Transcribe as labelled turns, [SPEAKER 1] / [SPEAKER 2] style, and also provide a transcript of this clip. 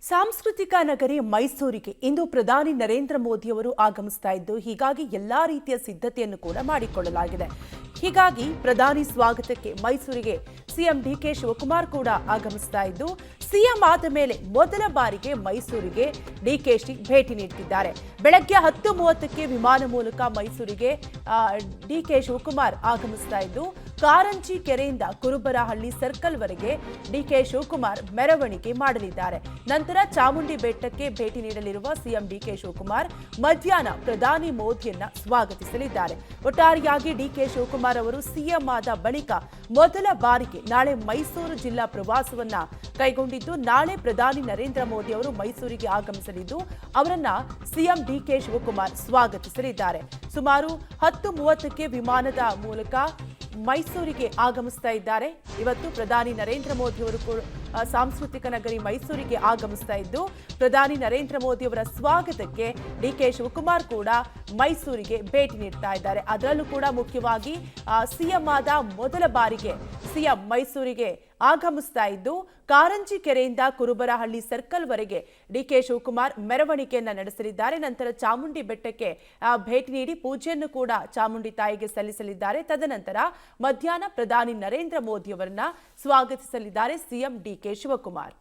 [SPEAKER 1] ಸಾಂಸ್ಕೃತಿಕ ನಗರಿ ಮೈಸೂರಿಗೆ ಇಂದು ಪ್ರಧಾನಿ ನರೇಂದ್ರ ಮೋದಿ ಅವರು ಆಗಮಿಸ್ತಾ ಇದ್ದು, ಹೀಗಾಗಿ ಎಲ್ಲಾ ರೀತಿಯ ಸಿದ್ಧತೆಯನ್ನು ಕೂಡ ಮಾಡಿಕೊಳ್ಳಲಾಗಿದೆ. ಹೀಗಾಗಿ ಪ್ರಧಾನಿ ಸ್ವಾಗತಕ್ಕೆ ಮೈಸೂರಿಗೆ ಸಿಎಂ ಡಿಕೆ ಶಿವಕುಮಾರ್ ಕೂಡ ಆಗಮಿಸ್ತಾ ಇದ್ದು, ಸಿಎಂ ಆದ ಮೇಲೆ ಮೊದಲ ಬಾರಿಗೆ ಮೈಸೂರಿಗೆ ಡಿಕೆಶಿ ಭೇಟಿ ನೀಡುತ್ತಿದ್ದಾರೆ. ಬೆಳಗ್ಗೆ 10:30ಕ್ಕೆ ವಿಮಾನ ಮೂಲಕ ಮೈಸೂರಿಗೆ ಡಿಕೆ ಶಿವಕುಮಾರ್ ಆಗಮಿಸ್ತಾ ಇದ್ದು, ಕಾರಂಜಿ ಕೆರೆಯಿಂದ ಕುರುಬರಹಳ್ಳಿ ಸರ್ಕಲ್ ವರೆಗೆ ಡಿಕೆ ಶಿವಕುಮಾರ್ ಮೆರವಣಿಗೆ ಮಾಡಲಿದ್ದಾರೆ. ನಂತರ ಚಾಮುಂಡಿ ಬೆಟ್ಟಕ್ಕೆ ಭೇಟಿ ನೀಡಲಿರುವ ಸಿಎಂ ಡಿಕೆ ಶಿವಕುಮಾರ್ ಮಧ್ಯಾಹ್ನ ಪ್ರಧಾನಿ ಮೋದಿಯನ್ನ ಸ್ವಾಗತಿಸಲಿದ್ದಾರೆ. ಒಟ್ಟಾರೆಯಾಗಿ ಡಿಕೆ ಶಿವಕುಮಾರ್ ಅವರು ಸಿಎಂ ಆದ ಬಳಿಕ ಮೊದಲ ಬಾರಿಗೆ ನಾಳೆ ಮೈಸೂರು ಜಿಲ್ಲಾ ಪ್ರವಾಸವನ್ನ ಕೈಗೊಂಡಿದ್ದು, ನಾಳೆ ಪ್ರಧಾನಿ ನರೇಂದ್ರ ಮೋದಿ ಅವರು ಮೈಸೂರಿಗೆ ಆಗಮಿಸಲಿದ್ದು, ಅವರನ್ನ ಸಿಎಂ ಡಿಕೆ ಶಿವಕುಮಾರ್ ಸ್ವಾಗತಿಸಲಿದ್ದಾರೆ. ಸುಮಾರು 10:30ಕ್ಕೆ ವಿಮಾನದ ಮೂಲಕ ಮೈಸೂರಿಗೆ ಆಗಮಿಸ್ತಾ ಇದ್ದಾರೆ. ಇವತ್ತು ಪ್ರಧಾನಿ ನರೇಂದ್ರ ಮೋದಿ ಅವರು ಸಾಂಸ್ಕೃತಿಕ ನಗರಿ ಮೈಸೂರಿಗೆ ಆಗಮಿಸ್ತಾ ಇದ್ದು, ಪ್ರಧಾನಿ ನರೇಂದ್ರ ಮೋದಿ ಅವರ ಸ್ವಾಗತಕ್ಕೆ ಡಿಕೆ ಶಿವಕುಮಾರ್ ಕೂಡ ಮೈಸೂರಿಗೆ ಭೇಟಿ ನೀಡ್ತಾ ಇದ್ದಾರೆ. ಅದರಲ್ಲೂ ಕೂಡ ಮುಖ್ಯವಾಗಿ ಸಿಎಂ ಆದ ಮೊದಲ ಬಾರಿಗೆ ಸಿಎಂ ಮೈಸೂರಿಗೆ ಆಗಮಿಸ್ತಾ ಇದ್ದು, ಕಾರಂಜಿ ಕೆರೆಯಿಂದ ಕುರುಬರಹಳ್ಳಿ ಸರ್ಕಲ್ ವರೆಗೆ ಡಿಕೆ ಶಿವಕುಮಾರ್ ಮೆರವಣಿಗೆಯನ್ನ ನಡೆಸಲಿದ್ದಾರೆ. ನಂತರ ಚಾಮುಂಡಿ ಬೆಟ್ಟಕ್ಕೆ ಭೇಟಿ ನೀಡಿ ಪೂಜೆಯನ್ನು ಕೂಡ ಚಾಮುಂಡಿ ತಾಯಿಗೆ ಸಲ್ಲಿಸಲಿದ್ದಾರೆ. ತದನಂತರ ಮಧ್ಯಾಹ್ನ ಪ್ರಧಾನಿ ನರೇಂದ್ರ ಮೋದಿ ಅವರನ್ನ ಸ್ವಾಗತಿಸಲಿದ್ದಾರೆ ಸಿಎಂ ಡಿಕೆ ಶಿವಕುಮಾರ್.